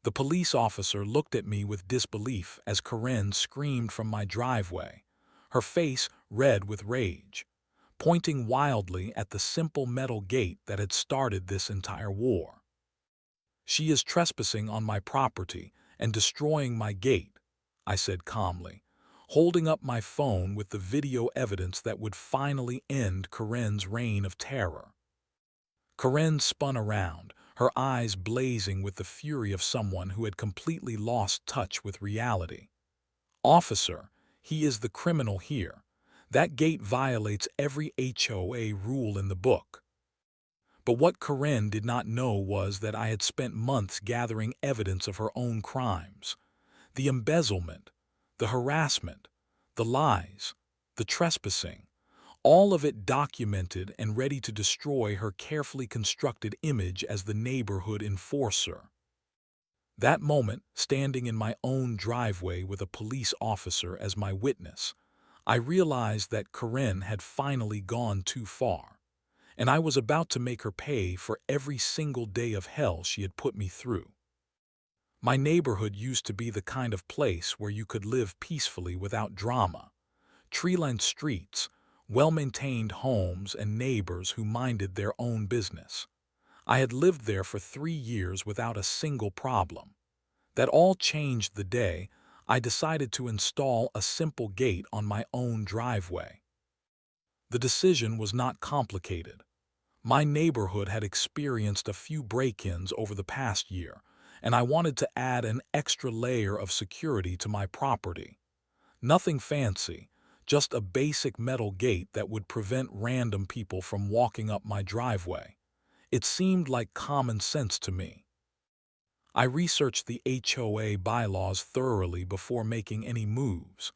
The police officer looked at me with disbelief as Karen screamed from my driveway, her face red with rage, pointing wildly at the simple metal gate that had started this entire war. "She is trespassing on my property and destroying my gate," I said calmly, holding up my phone with the video evidence that would finally end Karen's reign of terror. Karen spun around, her eyes blazing with the fury of someone who had completely lost touch with reality. "Officer, he is the criminal here. That gate violates every HOA rule in the book." But what Karen did not know was that I had spent months gathering evidence of her own crimes. The embezzlement, the harassment, the lies, the trespassing, all of it documented and ready to destroy her carefully constructed image as the neighborhood enforcer. That moment, standing in my own driveway with a police officer as my witness, I realized that Karen had finally gone too far, and I was about to make her pay for every single day of hell she had put me through. My neighborhood used to be the kind of place where you could live peacefully without drama. Tree-lined streets, well-maintained homes, and neighbors who minded their own business. I had lived there for 3 years without a single problem. That all changed the day I decided to install a simple gate on my own driveway. The decision was not complicated. My neighborhood had experienced a few break-ins over the past year, and I wanted to add an extra layer of security to my property. Nothing fancy, just a basic metal gate that would prevent random people from walking up my driveway. It seemed like common sense to me. I researched the HOA bylaws thoroughly before making any moves.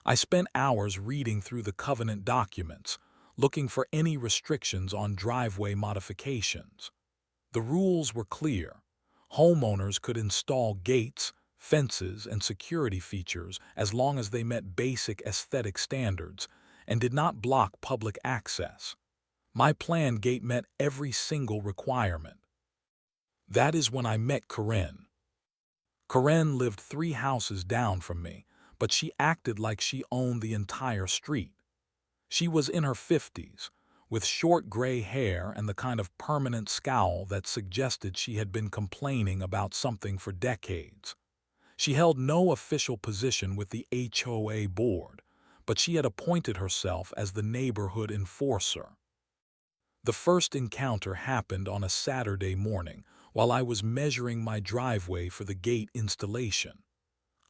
I spent hours reading through the covenant documents, looking for any restrictions on driveway modifications. The rules were clear. Homeowners could install gates, fences, and security features as long as they met basic aesthetic standards and did not block public access. My planned gate met every single requirement. That is when I met Karen. Karen lived 3 houses down from me, but she acted like she owned the entire street. She was in her 50s, with short gray hair and the kind of permanent scowl that suggested she had been complaining about something for decades. She held no official position with the HOA board, but she had appointed herself as the neighborhood enforcer. The first encounter happened on a Saturday morning while I was measuring my driveway for the gate installation.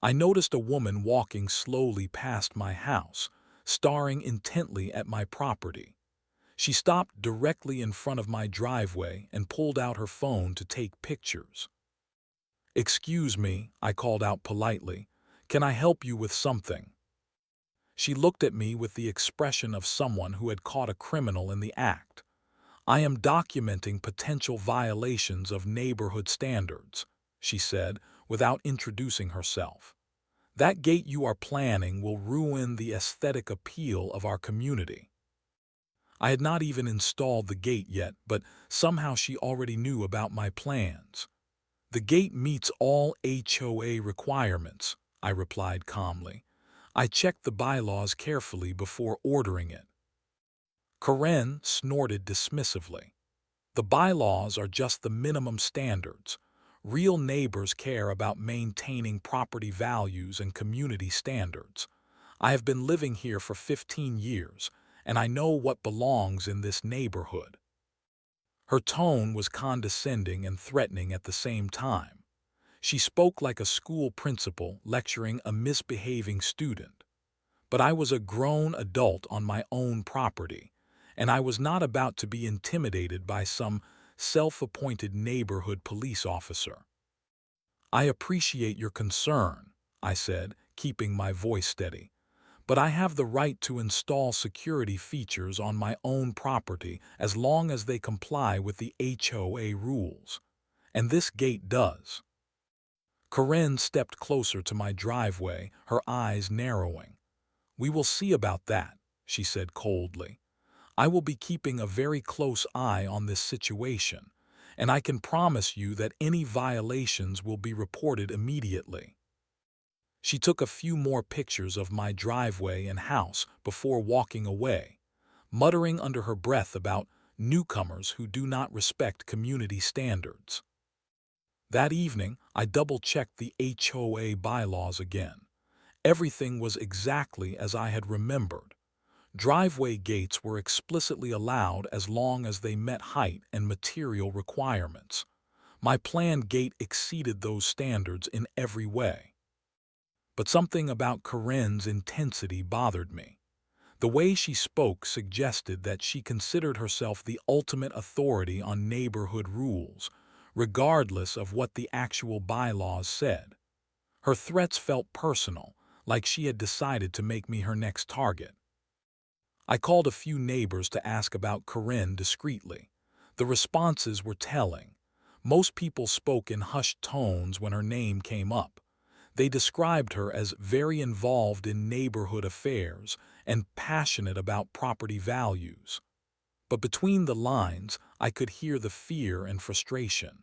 I noticed a woman walking slowly past my house, staring intently at my property. She stopped directly in front of my driveway and pulled out her phone to take pictures. "Excuse me," I called out politely. "Can I help you with something?" She looked at me with the expression of someone who had caught a criminal in the act. "I am documenting potential violations of neighborhood standards," she said, without introducing herself. "That gate you are planning will ruin the aesthetic appeal of our community." I had not even installed the gate yet, but somehow she already knew about my plans. "The gate meets all HOA requirements," I replied calmly. "I checked the bylaws carefully before ordering it." Karen snorted dismissively. "The bylaws are just the minimum standards. Real neighbors care about maintaining property values and community standards. I have been living here for 15 years, and I know what belongs in this neighborhood." Her tone was condescending and threatening at the same time. She spoke like a school principal lecturing a misbehaving student. But I was a grown adult on my own property, and I was not about to be intimidated by some self-appointed neighborhood police officer. "I appreciate your concern," I said, keeping my voice steady. "But I have the right to install security features on my own property as long as they comply with the HOA rules. And this gate does." Karen stepped closer to my driveway, her eyes narrowing. "We will see about that," she said coldly. "I will be keeping a very close eye on this situation, and I can promise you that any violations will be reported immediately. She took a few more pictures of my driveway and house before walking away, muttering under her breath about newcomers who do not respect community standards. That evening, I double-checked the HOA bylaws again. Everything was exactly as I had remembered. Driveway gates were explicitly allowed as long as they met height and material requirements. My planned gate exceeded those standards in every way. But something about Corinne's intensity bothered me. The way she spoke suggested that she considered herself the ultimate authority on neighborhood rules, regardless of what the actual bylaws said. Her threats felt personal, like she had decided to make me her next target. I called a few neighbors to ask about Corinne discreetly. The responses were telling. Most people spoke in hushed tones when her name came up. They described her as very involved in neighborhood affairs and passionate about property values. But between the lines, I could hear the fear and frustration.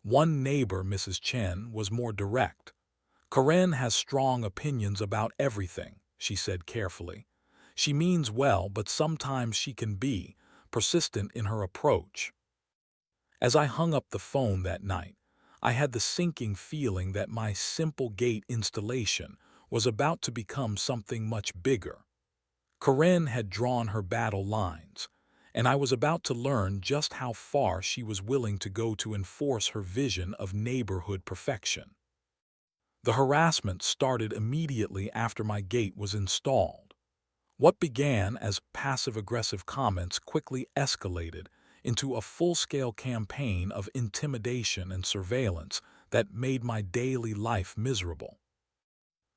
One neighbor, Mrs. Chen, was more direct. "Corinne has strong opinions about everything," she said carefully. "She means well, but sometimes she can be persistent in her approach." As I hung up the phone that night, I had the sinking feeling that my simple gate installation was about to become something much bigger. Corinne had drawn her battle lines, and I was about to learn just how far she was willing to go to enforce her vision of neighborhood perfection. The harassment started immediately after my gate was installed. What began as passive-aggressive comments quickly escalated into a full-scale campaign of intimidation and surveillance that made my daily life miserable.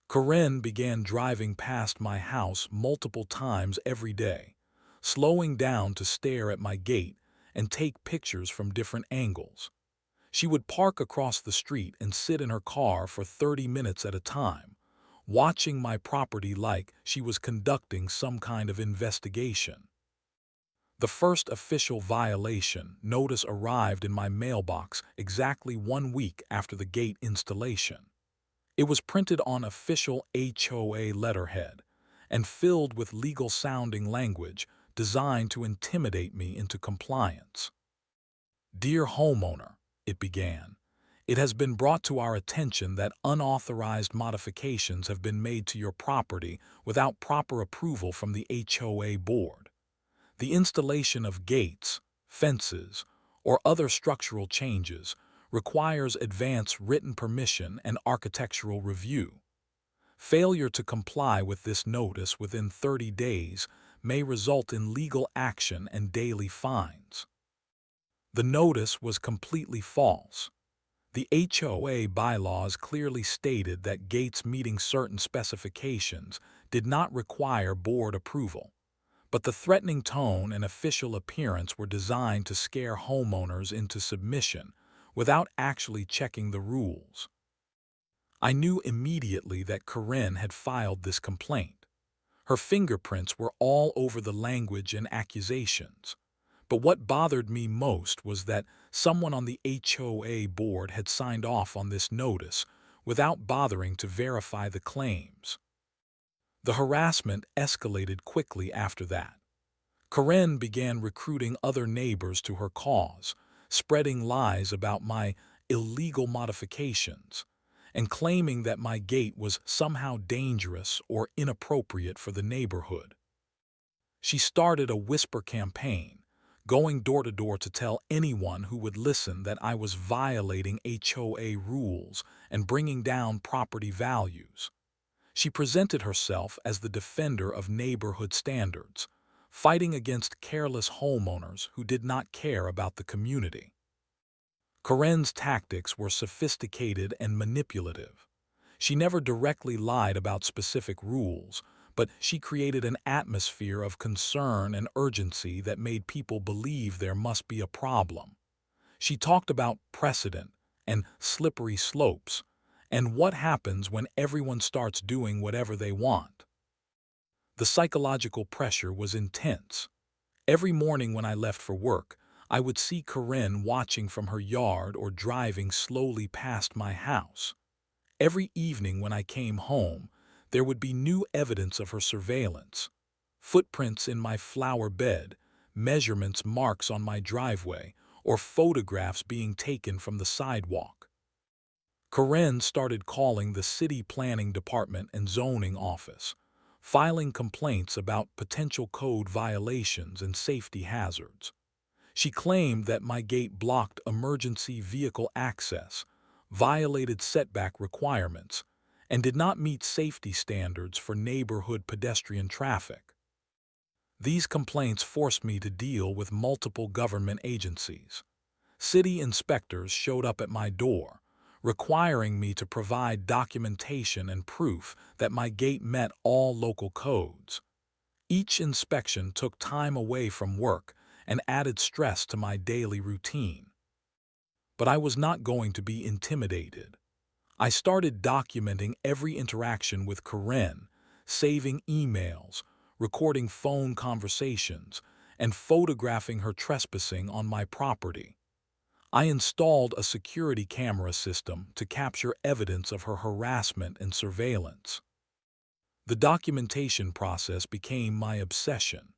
Corinne began driving past my house multiple times every day, slowing down to stare at my gate and take pictures from different angles. She would park across the street and sit in her car for 30 minutes at a time, watching my property like she was conducting some kind of investigation. The first official violation notice arrived in my mailbox exactly 1 week after the gate installation. It was printed on official HOA letterhead and filled with legal-sounding language designed to intimidate me into compliance. "Dear homeowner," it began, "it has been brought to our attention that unauthorized modifications have been made to your property without proper approval from the HOA board. The installation of gates, fences, or other structural changes requires advance written permission and architectural review. Failure to comply with this notice within 30 days may result in legal action and daily fines." The notice was completely false. The HOA bylaws clearly stated that gates meeting certain specifications did not require board approval, but the threatening tone and official appearance were designed to scare homeowners into submission without actually checking the rules. I knew immediately that Corinne had filed this complaint. Her fingerprints were all over the language and accusations. But what bothered me most was that someone on the HOA board had signed off on this notice without bothering to verify the claims. The harassment escalated quickly after that. Corinne began recruiting other neighbors to her cause, spreading lies about my illegal modifications, and claiming that my gate was somehow dangerous or inappropriate for the neighborhood. She started a whisper campaign, going door to door to tell anyone who would listen that I was violating HOA rules and bringing down property values. She presented herself as the defender of neighborhood standards, fighting against careless homeowners who did not care about the community. Corinne's tactics were sophisticated and manipulative. She never directly lied about specific rules, but she created an atmosphere of concern and urgency that made people believe there must be a problem. She talked about precedent and slippery slopes, and what happens when everyone starts doing whatever they want. The psychological pressure was intense. Every morning when I left for work, I would see Corinne watching from her yard or driving slowly past my house. Every evening when I came home, there would be new evidence of her surveillance. Footprints in my flower bed, measurements marks on my driveway, or photographs being taken from the sidewalk. Corinne started calling the city planning department and zoning office, filing complaints about potential code violations and safety hazards. She claimed that my gate blocked emergency vehicle access, violated setback requirements, and did not meet safety standards for neighborhood pedestrian traffic. These complaints forced me to deal with multiple government agencies. City inspectors showed up at my door, requiring me to provide documentation and proof that my gate met all local codes. Each inspection took time away from work and added stress to my daily routine. But I was not going to be intimidated. I started documenting every interaction with Corinne, saving emails, recording phone conversations, and photographing her trespassing on my property. I installed a security camera system to capture evidence of her harassment and surveillance. The documentation process became my obsession.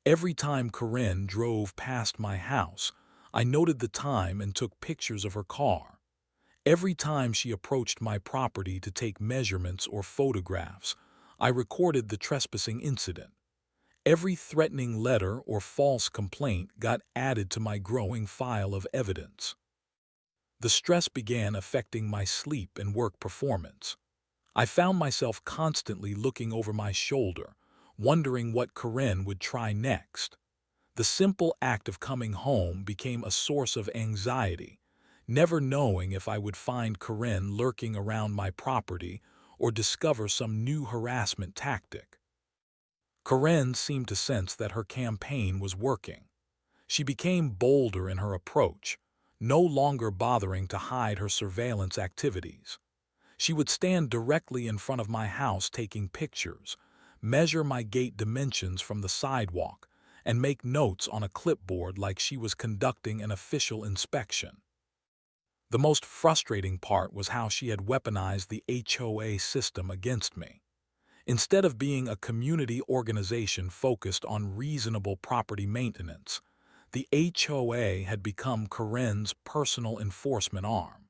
Every time Corinne drove past my house, I noted the time and took pictures of her car. Every time she approached my property to take measurements or photographs, I recorded the trespassing incident. Every threatening letter or false complaint got added to my growing file of evidence. The stress began affecting my sleep and work performance. I found myself constantly looking over my shoulder, wondering what Corinne would try next. The simple act of coming home became a source of anxiety, never knowing if I would find Corinne lurking around my property or discover some new harassment tactic. Corinne seemed to sense that her campaign was working. She became bolder in her approach, no longer bothering to hide her surveillance activities. She would stand directly in front of my house taking pictures, measure my gate dimensions from the sidewalk, and make notes on a clipboard like she was conducting an official inspection. The most frustrating part was how she had weaponized the HOA system against me. Instead of being a community organization focused on reasonable property maintenance, the HOA had become Corinne's personal enforcement arm.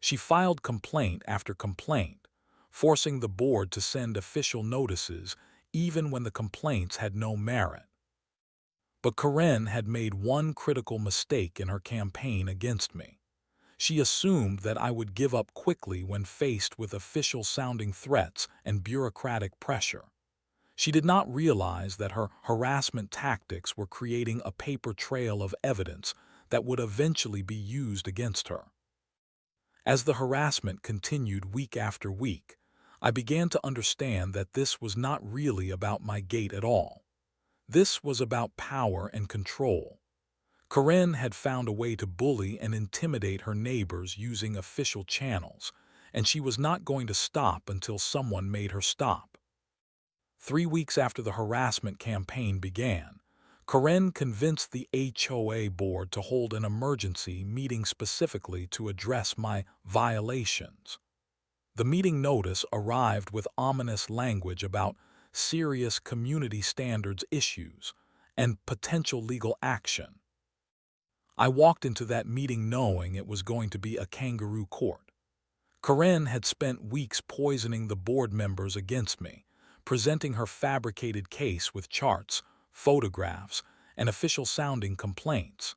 She filed complaint after complaint, forcing the board to send official notices even when the complaints had no merit. But Corinne had made one critical mistake in her campaign against me. She assumed that I would give up quickly when faced with official-sounding threats and bureaucratic pressure. She did not realize that her harassment tactics were creating a paper trail of evidence that would eventually be used against her. As the harassment continued week after week, I began to understand that this was not really about my gate at all. This was about power and control. Corinne had found a way to bully and intimidate her neighbors using official channels, and she was not going to stop until someone made her stop. 3 weeks after the harassment campaign began, Corinne convinced the HOA board to hold an emergency meeting specifically to address my violations. The meeting notice arrived with ominous language about serious community standards issues and potential legal action. I walked into that meeting knowing it was going to be a kangaroo court. Corinne had spent weeks poisoning the board members against me, presenting her fabricated case with charts, photographs, and official-sounding complaints.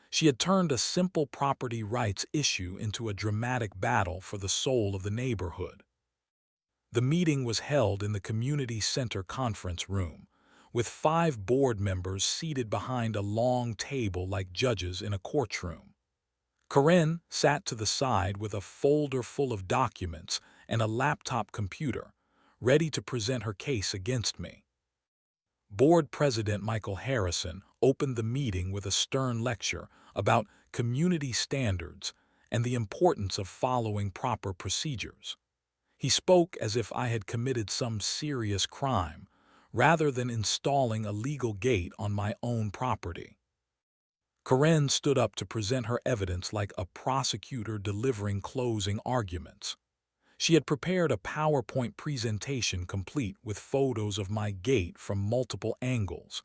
She had turned a simple property rights issue into a dramatic battle for the soul of the neighborhood. The meeting was held in the community center conference room, with 5 board members seated behind a long table like judges in a courtroom. Corinne sat to the side with a folder full of documents and a laptop computer, ready to present her case against me. Board President Michael Harrison opened the meeting with a stern lecture about community standards and the importance of following proper procedures. He spoke as if I had committed some serious crime, rather than installing a legal gate on my own property. Karen stood up to present her evidence like a prosecutor delivering closing arguments. She had prepared a PowerPoint presentation complete with photos of my gate from multiple angles,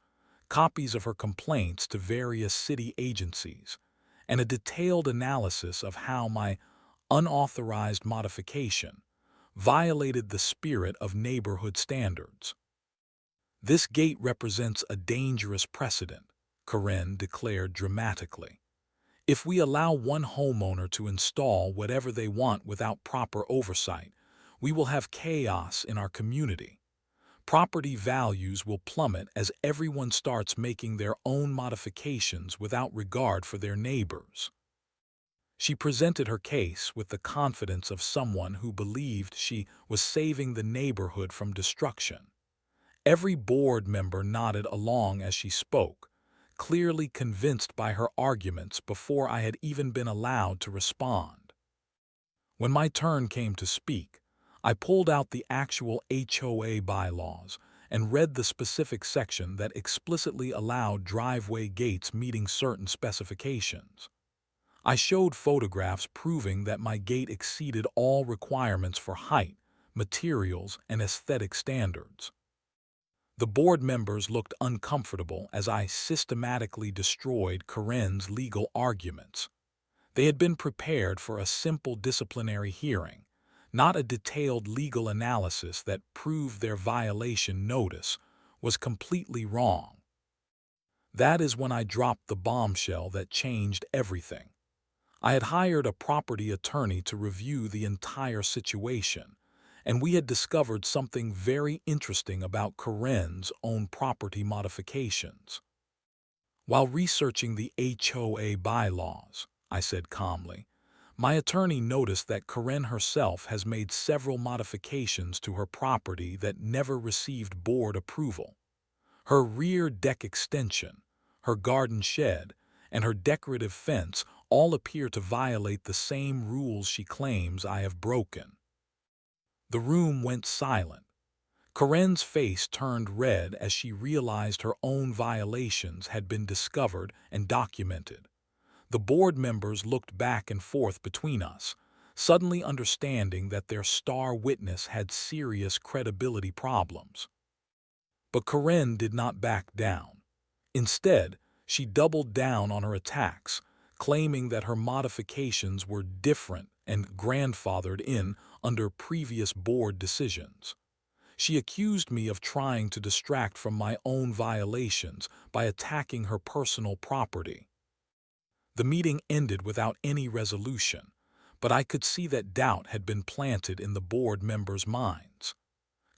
copies of her complaints to various city agencies, and a detailed analysis of how my unauthorized modification violated the spirit of neighborhood standards. "This gate represents a dangerous precedent," Karen declared dramatically. "If we allow one homeowner to install whatever they want without proper oversight, we will have chaos in our community. Property values will plummet as everyone starts making their own modifications without regard for their neighbors." She presented her case with the confidence of someone who believed she was saving the neighborhood from destruction. Every board member nodded along as she spoke, clearly convinced by her arguments before I had even been allowed to respond. When my turn came to speak, I pulled out the actual HOA bylaws and read the specific section that explicitly allowed driveway gates meeting certain specifications. I showed photographs proving that my gate exceeded all requirements for height, materials, and aesthetic standards. The board members looked uncomfortable as I systematically destroyed Karen's legal arguments. They had been prepared for a simple disciplinary hearing, not a detailed legal analysis that proved their violation notice was completely wrong. That is when I dropped the bombshell that changed everything. I had hired a property attorney to review the entire situation, and we had discovered something very interesting about Karen's own property modifications. "While researching the HOA bylaws," I said calmly, "my attorney noticed that Karen herself has made several modifications to her property that never received board approval. Her rear deck extension, her garden shed, and her decorative fence all appear to violate the same rules she claims I have broken." The room went silent. Karen's face turned red as she realized her own violations had been discovered and documented. The board members looked back and forth between us, suddenly understanding that their star witness had serious credibility problems. But Karen did not back down. Instead, she doubled down on her attacks, claiming that her modifications were different and grandfathered in under previous board decisions. She accused me of trying to distract from my own violations by attacking her personal property. The meeting ended without any resolution, but I could see that doubt had been planted in the board members' minds.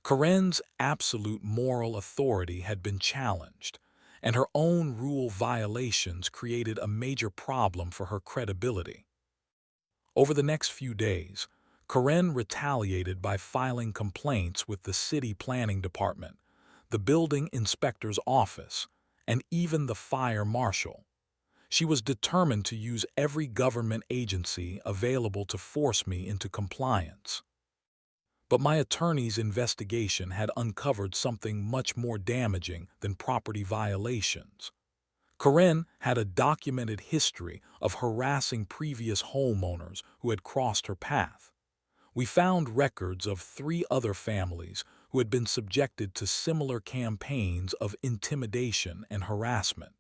Karen's absolute moral authority had been challenged, and her own rule violations created a major problem for her credibility. Over the next few days, Karen retaliated by filing complaints with the city planning department, the building inspector's office, and even the fire marshal. She was determined to use every government agency available to force me into compliance. But my attorney's investigation had uncovered something much more damaging than property violations. Karen had a documented history of harassing previous homeowners who had crossed her path. We found records of 3 other families who had been subjected to similar campaigns of intimidation and harassment.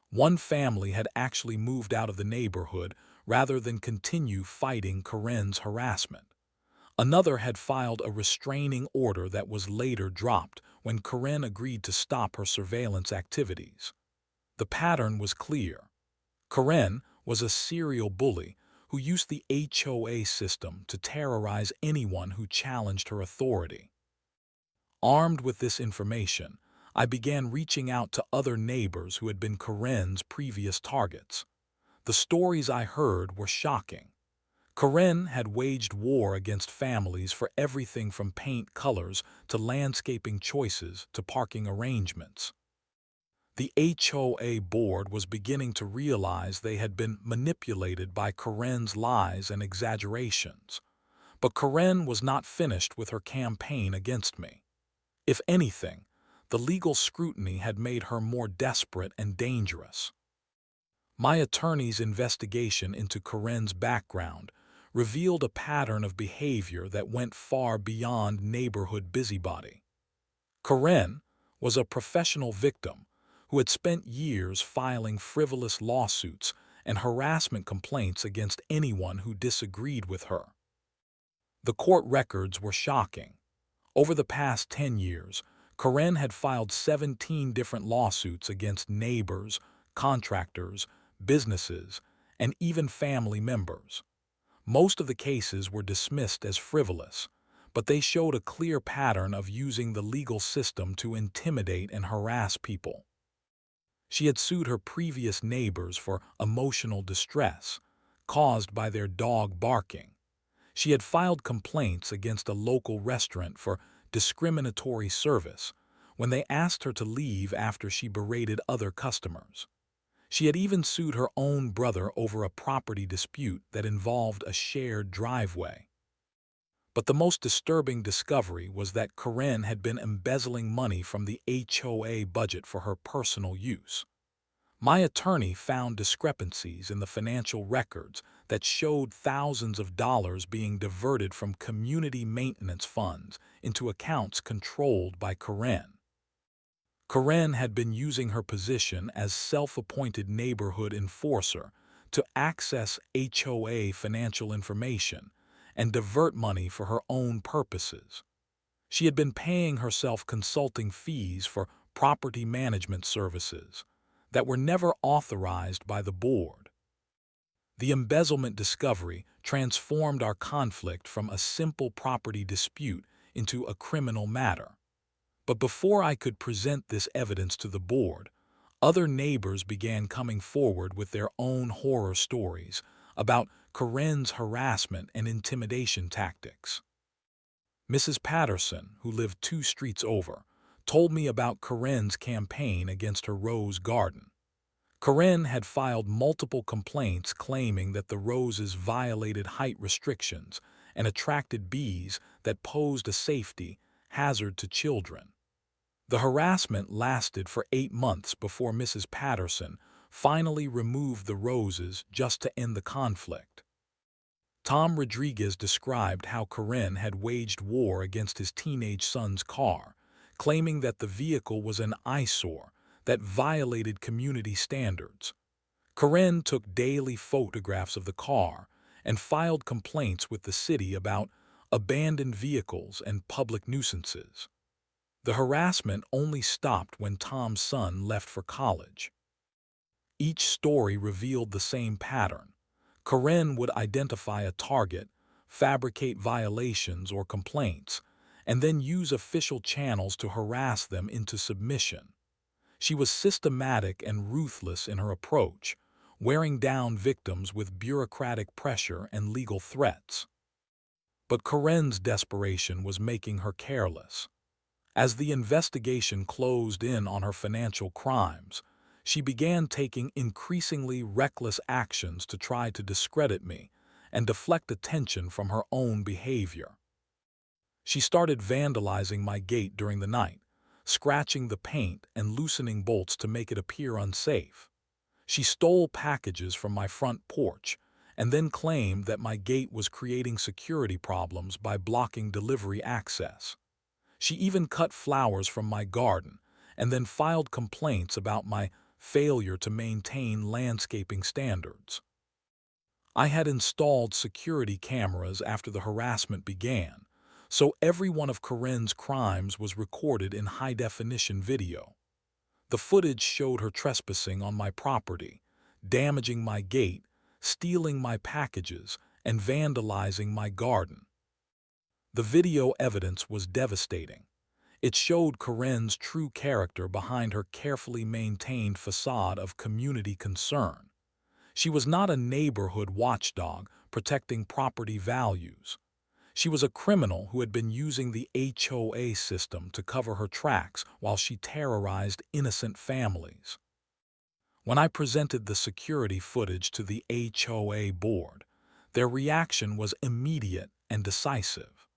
One family had actually moved out of the neighborhood rather than continue fighting Karen's harassment. Another had filed a restraining order that was later dropped when Karen agreed to stop her surveillance activities. The pattern was clear. Karen was a serial bully who used the HOA system to terrorize anyone who challenged her authority. Armed with this information, I began reaching out to other neighbors who had been Karen's previous targets. The stories I heard were shocking. Karen had waged war against families for everything from paint colors to landscaping choices to parking arrangements. The HOA board was beginning to realize they had been manipulated by Karen's lies and exaggerations. But Karen was not finished with her campaign against me. If anything, the legal scrutiny had made her more desperate and dangerous. My attorney's investigation into Corinne's background revealed a pattern of behavior that went far beyond neighborhood busybody. Corinne was a professional victim who had spent years filing frivolous lawsuits and harassment complaints against anyone who disagreed with her. The court records were shocking. Over the past 10 years, Corinne had filed 17 different lawsuits against neighbors, contractors, businesses, and even family members. Most of the cases were dismissed as frivolous, but they showed a clear pattern of using the legal system to intimidate and harass people. She had sued her previous neighbors for emotional distress caused by their dog barking. She had filed complaints against a local restaurant for discriminatory service when they asked her to leave after she berated other customers. She had even sued her own brother over a property dispute that involved a shared driveway. But the most disturbing discovery was that Corinne had been embezzling money from the HOA budget for her personal use. My attorney found discrepancies in the financial records that showed thousands of dollars being diverted from community maintenance funds into accounts controlled by Corinne. Corinne had been using her position as self-appointed neighborhood enforcer to access HOA financial information and divert money for her own purposes. She had been paying herself consulting fees for property management services that were never authorized by the board. The embezzlement discovery transformed our conflict from a simple property dispute into a criminal matter. But before I could present this evidence to the board, other neighbors began coming forward with their own horror stories about Corinne's harassment and intimidation tactics. Mrs. Patterson, who lived 2 streets over, told me about Corinne's campaign against her rose garden. Corinne had filed multiple complaints claiming that the roses violated height restrictions and attracted bees that posed a safety hazard to children. The harassment lasted for 8 months before Mrs. Patterson finally removed the roses just to end the conflict. Tom Rodriguez described how Corinne had waged war against his teenage son's car, claiming that the vehicle was an eyesore that violated community standards. Corinne took daily photographs of the car and filed complaints with the city about abandoned vehicles and public nuisances. The harassment only stopped when Tom's son left for college. Each story revealed the same pattern. Corinne would identify a target, fabricate violations or complaints, and then use official channels to harass them into submission. She was systematic and ruthless in her approach, wearing down victims with bureaucratic pressure and legal threats. But Corinne's desperation was making her careless. As the investigation closed in on her financial crimes, she began taking increasingly reckless actions to try to discredit me and deflect attention from her own behavior. She started vandalizing my gate during the night, scratching the paint and loosening bolts to make it appear unsafe. She stole packages from my front porch and then claimed that my gate was creating security problems by blocking delivery access. She even cut flowers from my garden and then filed complaints about my failure to maintain landscaping standards. I had installed security cameras after the harassment began, so every one of Corinne's crimes was recorded in high-definition video. The footage showed her trespassing on my property, damaging my gate, stealing my packages, and vandalizing my garden. The video evidence was devastating. It showed Corinne's true character behind her carefully maintained facade of community concern. She was not a neighborhood watchdog protecting property values. She was a criminal who had been using the HOA system to cover her tracks while she terrorized innocent families. When I presented the security footage to the HOA board, their reaction was immediate and decisive.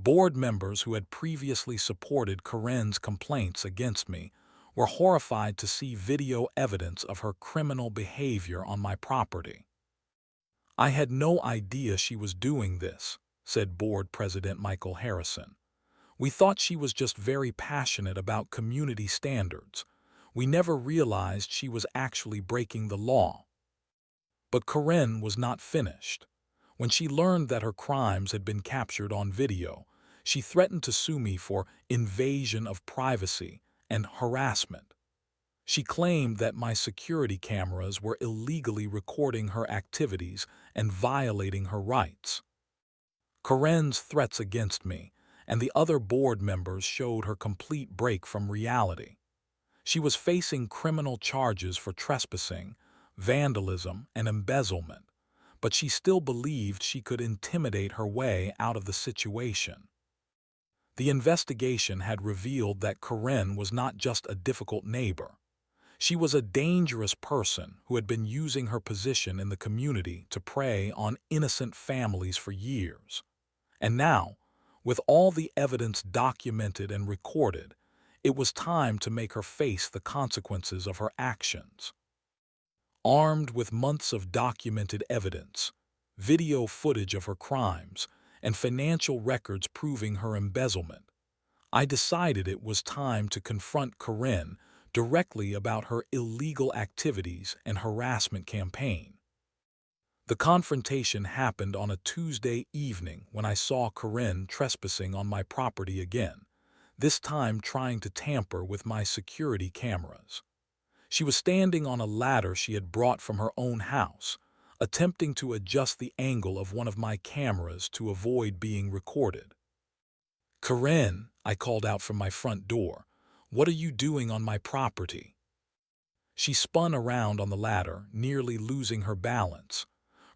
Board members who had previously supported Corinne's complaints against me were horrified to see video evidence of her criminal behavior on my property. "I had no idea she was doing this," said Board President Michael Harrison. "We thought she was just very passionate about community standards. We never realized she was actually breaking the law." But Karen was not finished. When she learned that her crimes had been captured on video, she threatened to sue me for invasion of privacy and harassment. She claimed that my security cameras were illegally recording her activities and violating her rights. Karen's threats against me and the other board members showed her complete break from reality. She was facing criminal charges for trespassing, vandalism, and embezzlement, but she still believed she could intimidate her way out of the situation. The investigation had revealed that Karen was not just a difficult neighbor. She was a dangerous person who had been using her position in the community to prey on innocent families for years. And now, with all the evidence documented and recorded, it was time to make her face the consequences of her actions. Armed with months of documented evidence, video footage of her crimes, and financial records proving her embezzlement, I decided it was time to confront Karen directly about her illegal activities and harassment campaign. The confrontation happened on a Tuesday evening when I saw Karen trespassing on my property again, this time trying to tamper with my security cameras. She was standing on a ladder she had brought from her own house, attempting to adjust the angle of one of my cameras to avoid being recorded. "Karen," I called out from my front door, "what are you doing on my property?" She spun around on the ladder, nearly losing her balance.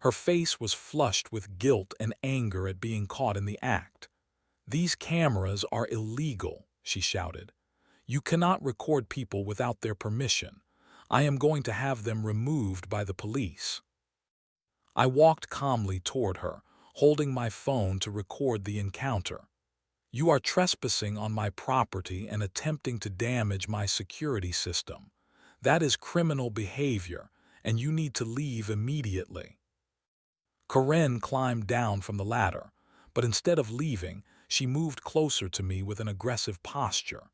Her face was flushed with guilt and anger at being caught in the act. "These cameras are illegal," she shouted. "You cannot record people without their permission. I am going to have them removed by the police." I walked calmly toward her, holding my phone to record the encounter. "You are trespassing on my property and attempting to damage my security system. That is criminal behavior, and you need to leave immediately." Karen climbed down from the ladder, but instead of leaving, she moved closer to me with an aggressive posture.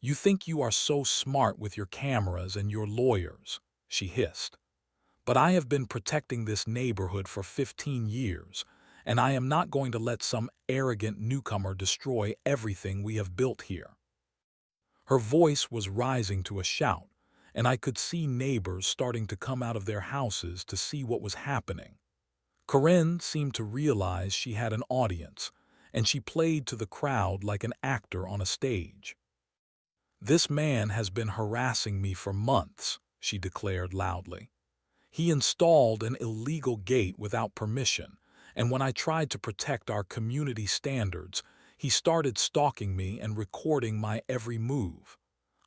"You think you are so smart with your cameras and your lawyers," she hissed. "But I have been protecting this neighborhood for 15 years, and I am not going to let some arrogant newcomer destroy everything we have built here." Her voice was rising to a shout, and I could see neighbors starting to come out of their houses to see what was happening. Karen seemed to realize she had an audience, and she played to the crowd like an actor on a stage. "This man has been harassing me for months," she declared loudly. "He installed an illegal gate without permission, and when I tried to protect our community standards, he started stalking me and recording my every move.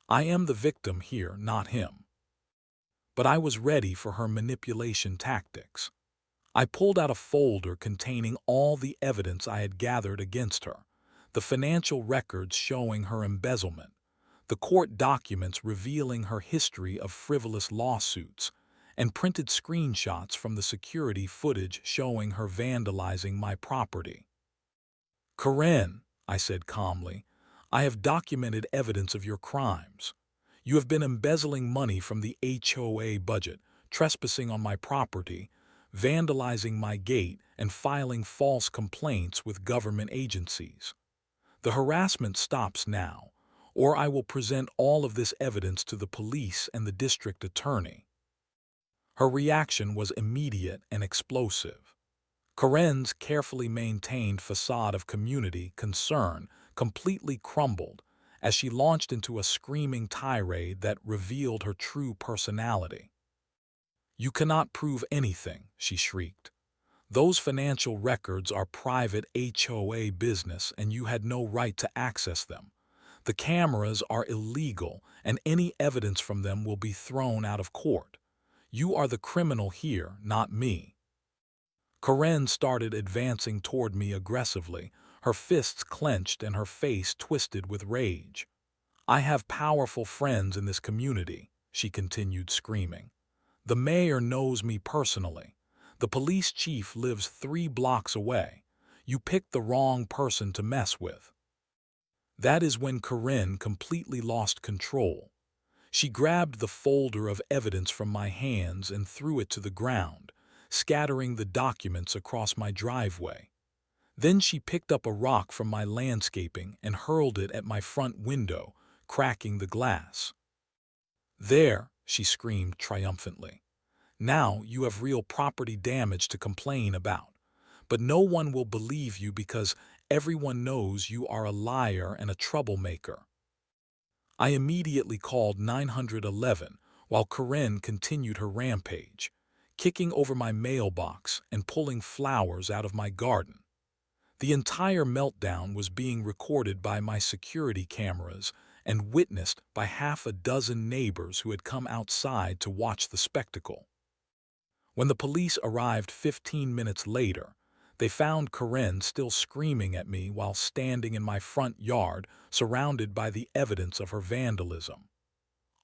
I am the victim here, not him." But I was ready for her manipulation tactics. I pulled out a folder containing all the evidence I had gathered against her, the financial records showing her embezzlement, the court documents revealing her history of frivolous lawsuits, and printed screenshots from the security footage showing her vandalizing my property. "Karen," I said calmly, "I have documented evidence of your crimes. You have been embezzling money from the HOA budget, trespassing on my property, vandalizing my gate, and filing false complaints with government agencies. The harassment stops now, or I will present all of this evidence to the police and the district attorney." Her reaction was immediate and explosive. Karen's carefully maintained facade of community concern completely crumbled as she launched into a screaming tirade that revealed her true personality. "You cannot prove anything," she shrieked. "Those financial records are private HOA business and you had no right to access them. The cameras are illegal and any evidence from them will be thrown out of court. You are the criminal here, not me." Karen started advancing toward me aggressively, her fists clenched and her face twisted with rage. I have powerful friends in this community, she continued screaming. The mayor knows me personally. The police chief lives 3 blocks away. You picked the wrong person to mess with. That is when Corinne completely lost control. She grabbed the folder of evidence from my hands and threw it to the ground, scattering the documents across my driveway. Then she picked up a rock from my landscaping and hurled it at my front window, cracking the glass. There, she screamed triumphantly. Now you have real property damage to complain about. But no one will believe you because everyone knows you are a liar and a troublemaker. I immediately called 911 while Corinne continued her rampage, kicking over my mailbox and pulling flowers out of my garden. The entire meltdown was being recorded by my security cameras and witnessed by half a dozen neighbors who had come outside to watch the spectacle. When the police arrived 15 minutes later, they found Corinne still screaming at me while standing in my front yard, surrounded by the evidence of her vandalism.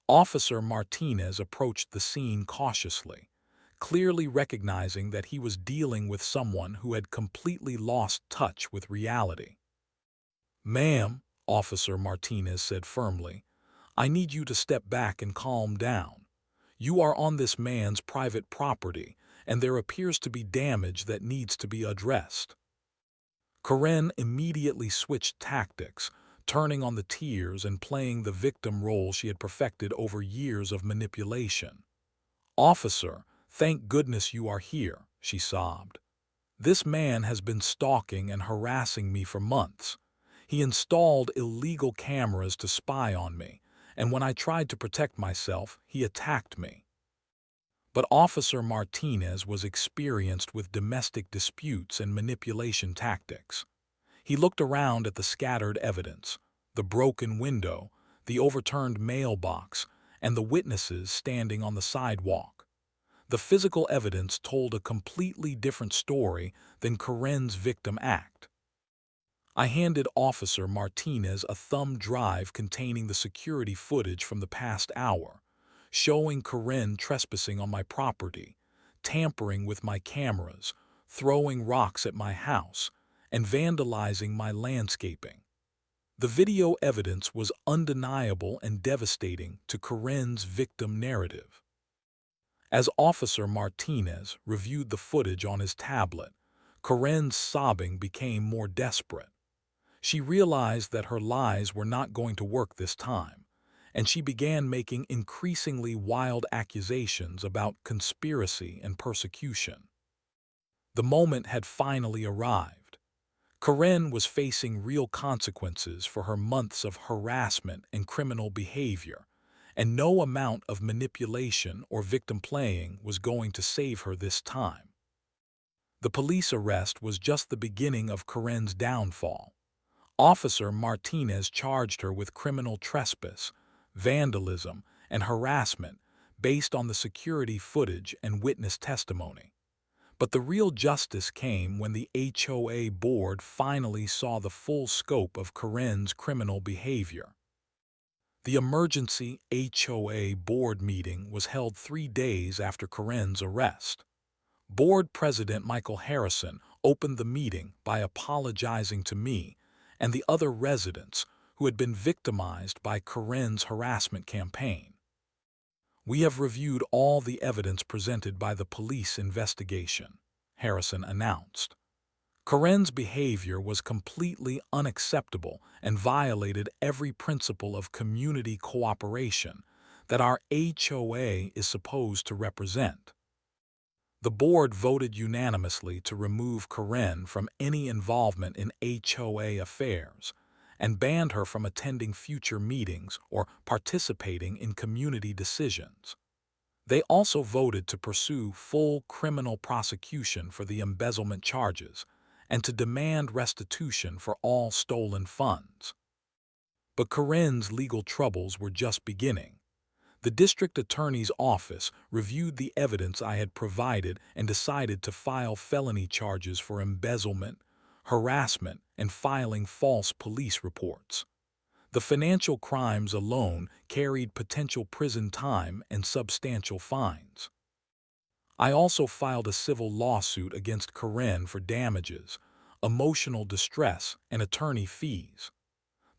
Officer Martinez approached the scene cautiously, clearly recognizing that he was dealing with someone who had completely lost touch with reality. "Ma'am," Officer Martinez said firmly, "I need you to step back and calm down. You are on this man's private property, and there appears to be damage that needs to be addressed." Corinne immediately switched tactics, turning on the tears and playing the victim role she had perfected over years of manipulation. "Officer, thank goodness you are here," she sobbed. "This man has been stalking and harassing me for months. He installed illegal cameras to spy on me, and when I tried to protect myself, he attacked me." But Officer Martinez was experienced with domestic disputes and manipulation tactics. He looked around at the scattered evidence, the broken window, the overturned mailbox, and the witnesses standing on the sidewalk. The physical evidence told a completely different story than Corinne's victim act. I handed Officer Martinez a thumb drive containing the security footage from the past hour, showing Corinne trespassing on my property, tampering with my cameras, throwing rocks at my house, and vandalizing my landscaping. The video evidence was undeniable and devastating to Corinne's victim narrative. As Officer Martinez reviewed the footage on his tablet, Corinne's sobbing became more desperate. She realized that her lies were not going to work this time, and she began making increasingly wild accusations about conspiracy and persecution. The moment had finally arrived. Corinne was facing real consequences for her months of harassment and criminal behavior, and no amount of manipulation or victim playing was going to save her this time. The police arrest was just the beginning of Corinne's downfall. Officer Martinez charged her with criminal trespass, vandalism, and harassment based on the security footage and witness testimony. But the real justice came when the HOA board finally saw the full scope of Corinne's criminal behavior. The emergency HOA board meeting was held 3 days after Corinne's arrest. Board President Michael Harrison opened the meeting by apologizing to me and the other residents who had been victimized by Corinne's harassment campaign. "We have reviewed all the evidence presented by the police investigation," Harrison announced. "Corinne's behavior was completely unacceptable and violated every principle of community cooperation that our HOA is supposed to represent." The board voted unanimously to remove Corinne from any involvement in HOA affairs and banned her from attending future meetings or participating in community decisions. They also voted to pursue full criminal prosecution for the embezzlement charges and to demand restitution for all stolen funds. But Corinne's legal troubles were just beginning. The district attorney's office reviewed the evidence I had provided and decided to file felony charges for embezzlement, harassment, and filing false police reports. The financial crimes alone carried potential prison time and substantial fines. I also filed a civil lawsuit against Karen for damages, emotional distress, and attorney fees.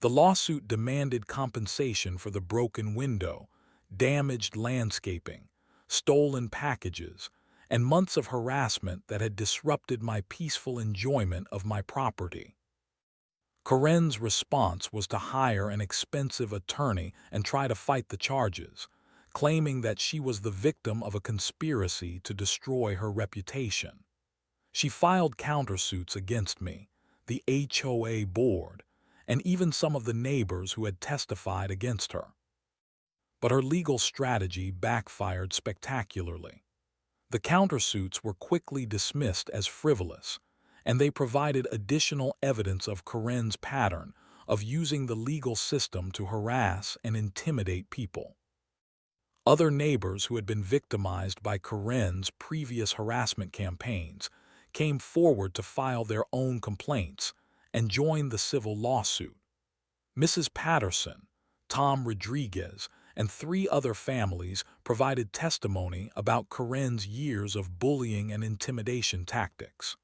The lawsuit demanded compensation for the broken window, damaged landscaping, stolen packages, and months of harassment that had disrupted my peaceful enjoyment of my property. Karen's response was to hire an expensive attorney and try to fight the charges, claiming that she was the victim of a conspiracy to destroy her reputation. She filed countersuits against me, the HOA board, and even some of the neighbors who had testified against her. But her legal strategy backfired spectacularly. The countersuits were quickly dismissed as frivolous, and they provided additional evidence of Karen's pattern of using the legal system to harass and intimidate people. Other neighbors who had been victimized by Karen's previous harassment campaigns came forward to file their own complaints and join the civil lawsuit. Mrs. Patterson, Tom Rodriguez, and 3 other families provided testimony about Karen's years of bullying and intimidation tactics.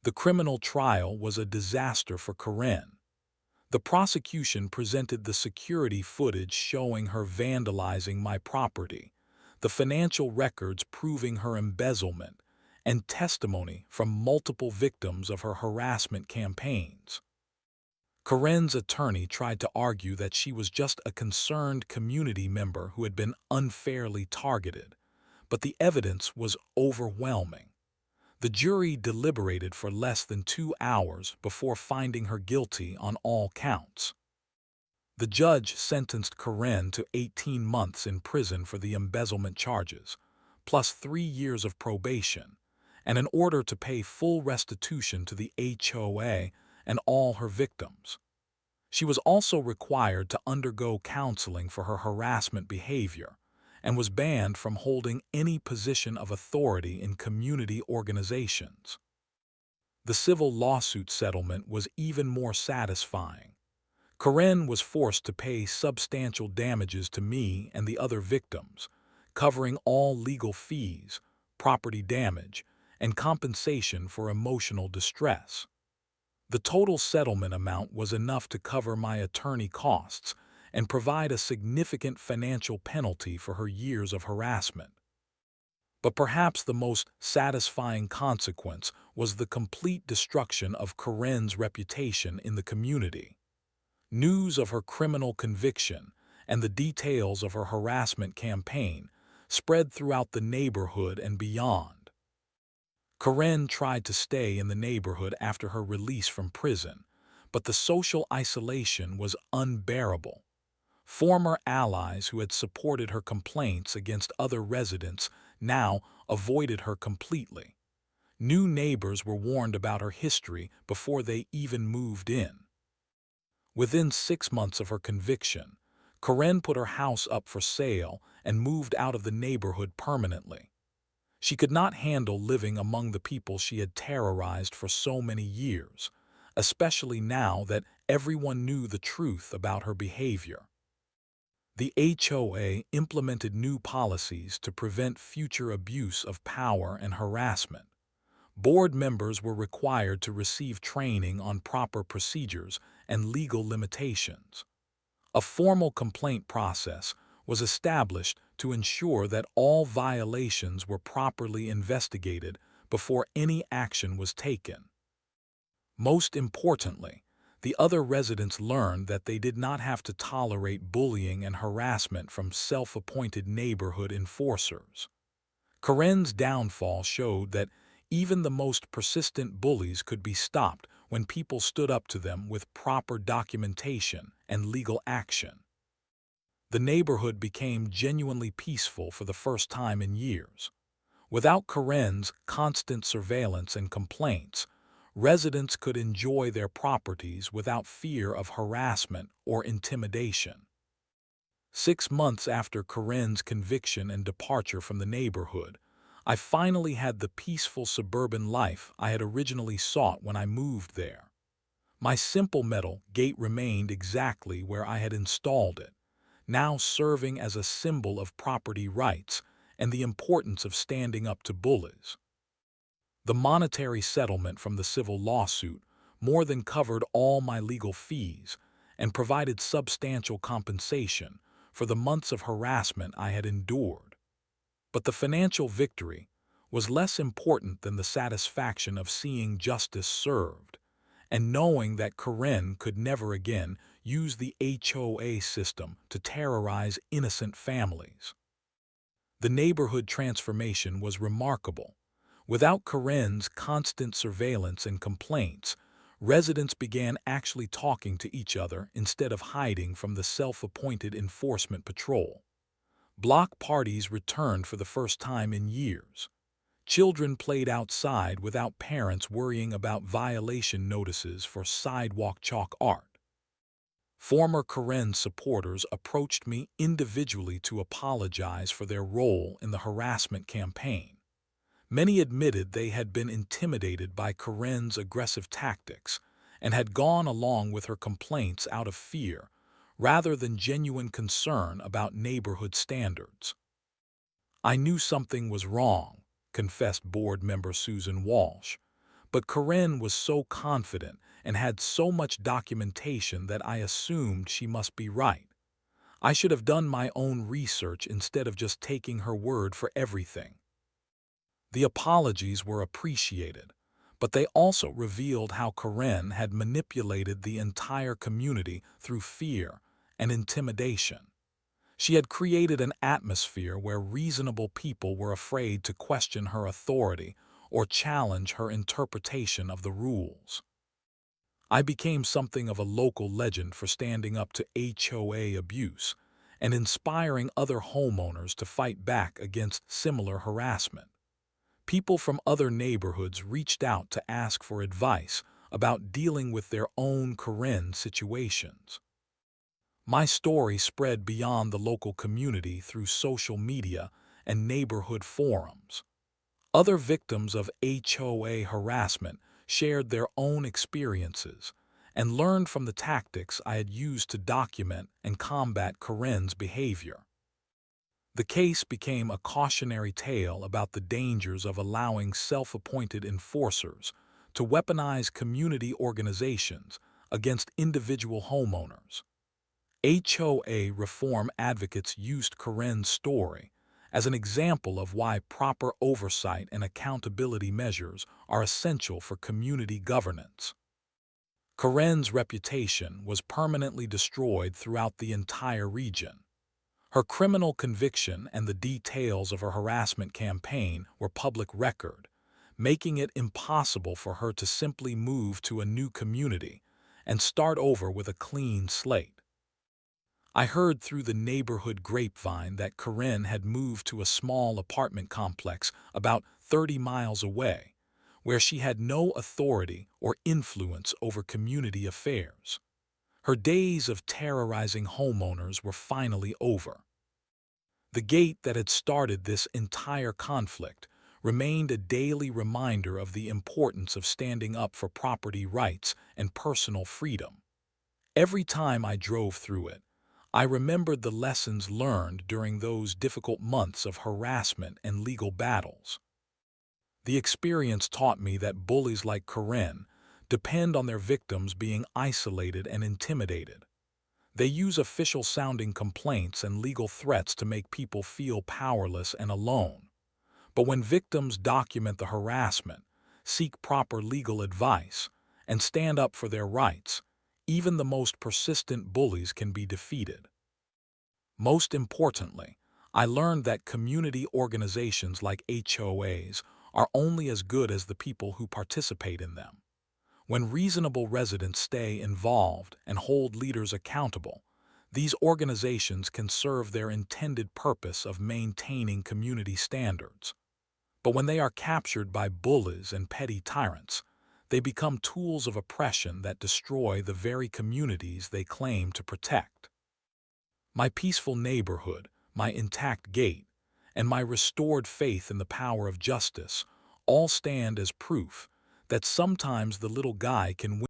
The criminal trial was a disaster for Karen. The prosecution presented the security footage showing her vandalizing my property, the financial records proving her embezzlement, and testimony from multiple victims of her harassment campaigns. Karen's attorney tried to argue that she was just a concerned community member who had been unfairly targeted, but the evidence was overwhelming. The jury deliberated for less than 2 hours before finding her guilty on all counts. The judge sentenced Karen to 18 months in prison for the embezzlement charges, plus 3 years of probation, and an order to pay full restitution to the HOA and all her victims. She was also required to undergo counseling for her harassment behavior and was banned from holding any position of authority in community organizations. The civil lawsuit settlement was even more satisfying. Karen was forced to pay substantial damages to me and the other victims, covering all legal fees, property damage, and compensation for emotional distress. The total settlement amount was enough to cover my attorney costs and provide a significant financial penalty for her years of harassment. But perhaps the most satisfying consequence was the complete destruction of Karen's reputation in the community. News of her criminal conviction and the details of her harassment campaign spread throughout the neighborhood and beyond. Karen tried to stay in the neighborhood after her release from prison, but the social isolation was unbearable. Former allies who had supported her complaints against other residents now avoided her completely. New neighbors were warned about her history before they even moved in. Within 6 months of her conviction, Karen put her house up for sale and moved out of the neighborhood permanently. She could not handle living among the people she had terrorized for so many years, especially now that everyone knew the truth about her behavior. The HOA implemented new policies to prevent future abuse of power and harassment. Board members were required to receive training on proper procedures and legal limitations. A formal complaint process was established to ensure that all violations were properly investigated before any action was taken. Most importantly, the other residents learned that they did not have to tolerate bullying and harassment from self-appointed neighborhood enforcers. Karen's downfall showed that even the most persistent bullies could be stopped when people stood up to them with proper documentation and legal action. The neighborhood became genuinely peaceful for the first time in years. Without Karen's constant surveillance and complaints, residents could enjoy their properties without fear of harassment or intimidation. 6 months after Karen's conviction and departure from the neighborhood, I finally had the peaceful suburban life I had originally sought when I moved there. My simple metal gate remained exactly where I had installed it, now serving as a symbol of property rights and the importance of standing up to bullies. The monetary settlement from the civil lawsuit more than covered all my legal fees and provided substantial compensation for the months of harassment I had endured. But the financial victory was less important than the satisfaction of seeing justice served and knowing that Karen could never again use the HOA system to terrorize innocent families. The neighborhood transformation was remarkable. Without Karen's constant surveillance and complaints, residents began actually talking to each other instead of hiding from the self-appointed enforcement patrol. Block parties returned for the first time in years. Children played outside without parents worrying about violation notices for sidewalk chalk art. Former Karen supporters approached me individually to apologize for their role in the harassment campaign. Many admitted they had been intimidated by Karen's aggressive tactics and had gone along with her complaints out of fear rather than genuine concern about neighborhood standards. "I knew something was wrong," confessed board member Susan Walsh, "but Karen was so confident and had so much documentation that I assumed she must be right. I should have done my own research instead of just taking her word for everything." The apologies were appreciated, but they also revealed how Karen had manipulated the entire community through fear and intimidation. She had created an atmosphere where reasonable people were afraid to question her authority or challenge her interpretation of the rules. I became something of a local legend for standing up to HOA abuse and inspiring other homeowners to fight back against similar harassment. People from other neighborhoods reached out to ask for advice about dealing with their own Karen situations. My story spread beyond the local community through social media and neighborhood forums. Other victims of HOA harassment shared their own experiences and learned from the tactics I had used to document and combat Karen's behavior. The case became a cautionary tale about the dangers of allowing self-appointed enforcers to weaponize community organizations against individual homeowners. HOA reform advocates used Karen's story as an example of why proper oversight and accountability measures are essential for community governance. Karen's reputation was permanently destroyed throughout the entire region. Her criminal conviction and the details of her harassment campaign were public record, making it impossible for her to simply move to a new community and start over with a clean slate. I heard through the neighborhood grapevine that Karen had moved to a small apartment complex about 30 miles away, where she had no authority or influence over community affairs. Her days of terrorizing homeowners were finally over. The gate that had started this entire conflict remained a daily reminder of the importance of standing up for property rights and personal freedom. Every time I drove through it, I remembered the lessons learned during those difficult months of harassment and legal battles. The experience taught me that bullies like Karen depend on their victims being isolated and intimidated. They use official-sounding complaints and legal threats to make people feel powerless and alone. But when victims document the harassment, seek proper legal advice, and stand up for their rights, even the most persistent bullies can be defeated. Most importantly, I learned that community organizations like HOAs are only as good as the people who participate in them. When reasonable residents stay involved and hold leaders accountable, these organizations can serve their intended purpose of maintaining community standards. But when they are captured by bullies and petty tyrants, they become tools of oppression that destroy the very communities they claim to protect. My peaceful neighborhood, my intact gate, and my restored faith in the power of justice all stand as proof that sometimes the little guy can win.